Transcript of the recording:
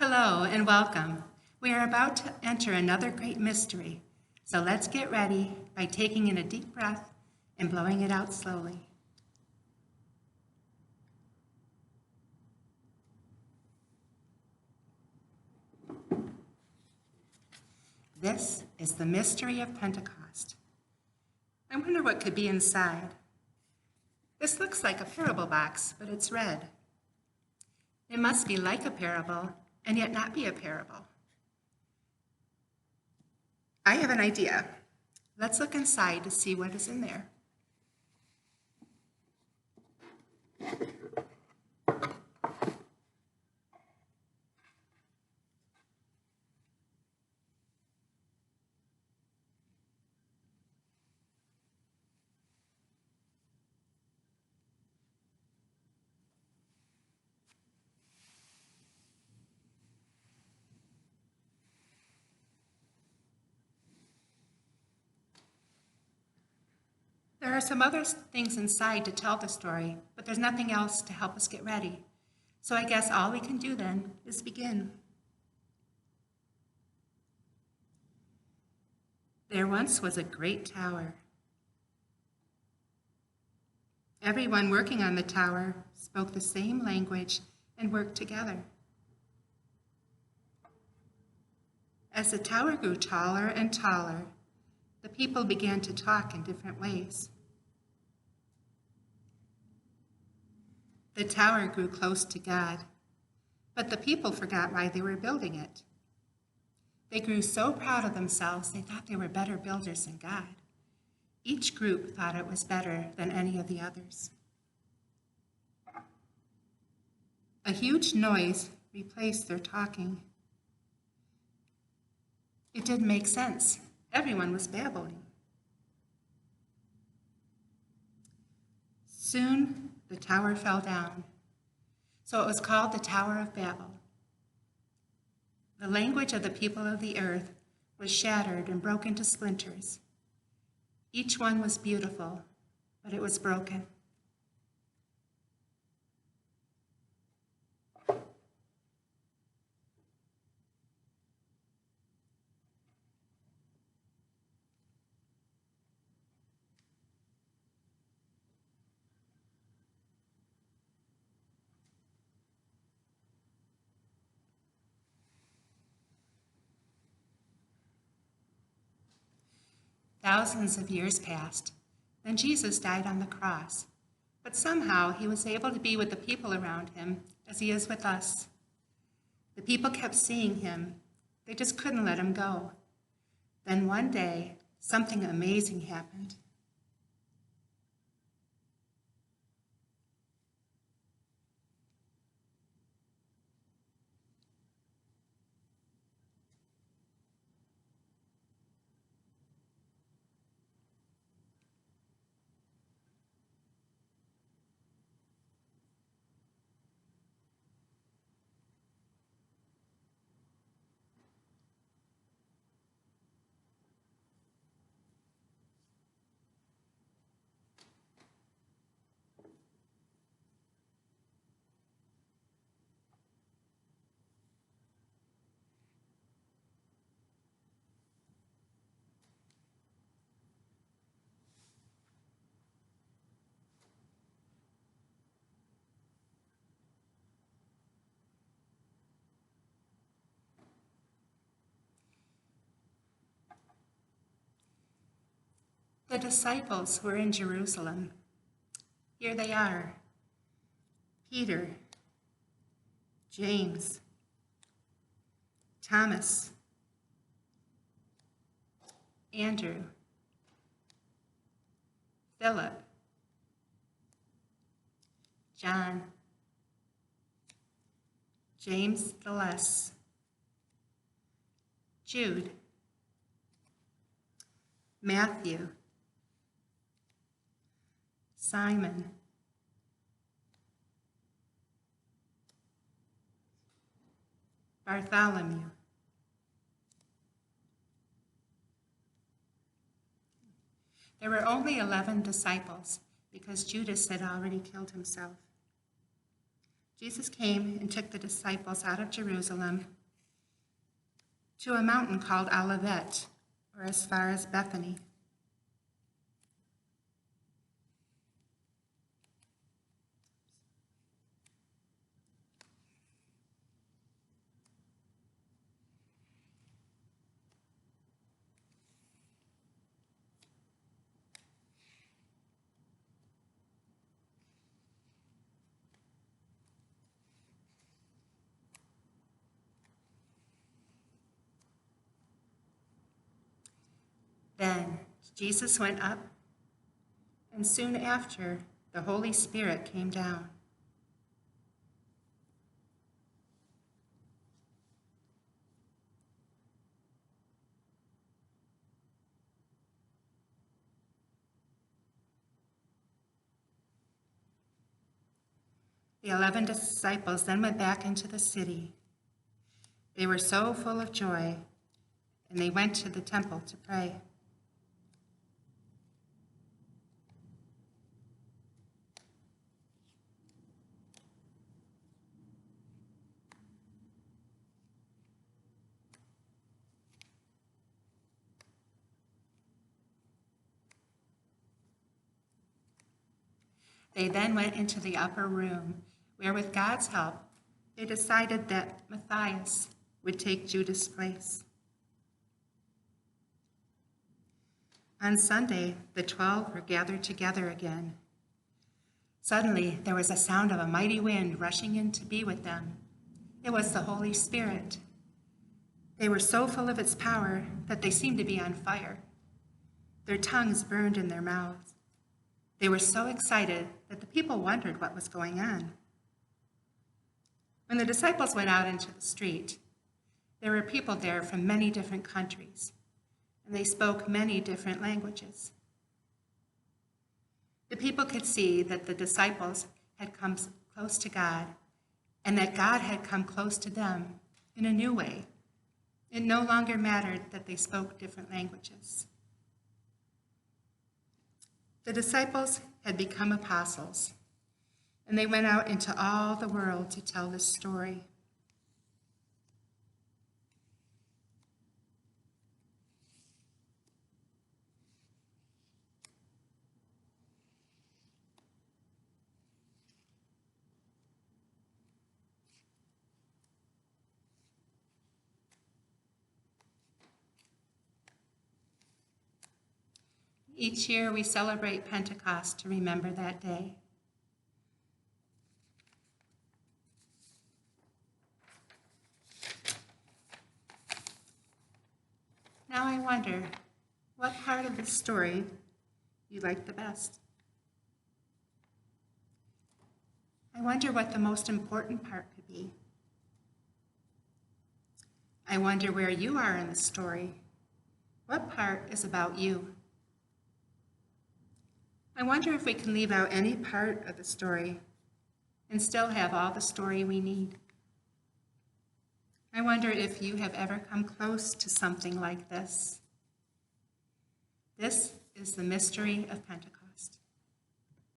Hello and welcome. We are about to enter another great mystery, so let's get ready by taking in a deep breath and blowing it out slowly. This is the mystery of Pentecost. I wonder what could be inside. This looks like a parable box, but it's red. It must be like a parable and yet not be a parable. I have an idea. Let's look inside to see what is in there. There are some other things inside to tell the story, but there's nothing else to help us get ready. So I guess all we can do then is begin. There once was a great tower. Everyone working on the tower spoke the same language and worked together. As the tower grew taller and taller, the people began to talk in different ways. The tower grew close to God, but the people forgot why they were building it. They grew so proud of themselves they thought they were better builders than God. Each group thought it was better than any of the others. A huge noise replaced their talking. It didn't make sense. Everyone was babbling. Soon, the tower fell down, so it was called the Tower of Babel. The language of the people of the earth was shattered and broken to splinters. Each one was beautiful, but it was broken. Thousands of years passed. Then Jesus died on the cross. But somehow he was able to be with the people around him as he is with us. The people kept seeing him. They just couldn't let him go. Then one day, something amazing happened. The disciples were in Jerusalem. Here they are: Peter, James, Thomas, Andrew, Philip, John, James the Less, Jude, Matthew, Simon, Bartholomew, there were only 11 disciples because Judas had already killed himself. Jesus came and took the disciples out of Jerusalem to a mountain called Olivet, or as far as Bethany. Then Jesus went up, and soon after, the Holy Spirit came down. The 11 disciples then went back into the city. They were so full of joy, and they went to the temple to pray. They then went into the upper room, where with God's help, they decided that Matthias would take Judas' place. On Sunday, the 12 were gathered together again. Suddenly, there was a sound of a mighty wind rushing in to be with them. It was the Holy Spirit. They were so full of its power that they seemed to be on fire. Their tongues burned in their mouths. They were so excited that the people wondered what was going on. When the disciples went out into the street, there were people there from many different countries, and they spoke many different languages. The people could see that the disciples had come close to God, and that God had come close to them in a new way. It no longer mattered that they spoke different languages. The disciples had become apostles, and they went out into all the world to tell this story. Each year we celebrate Pentecost to remember that day. Now I wonder, what part of the story you like the best? I wonder what the most important part could be. I wonder where you are in the story. What part is about you? I wonder if we can leave out any part of the story and still have all the story we need. I wonder if you have ever come close to something like this. This is the mystery of Pentecost.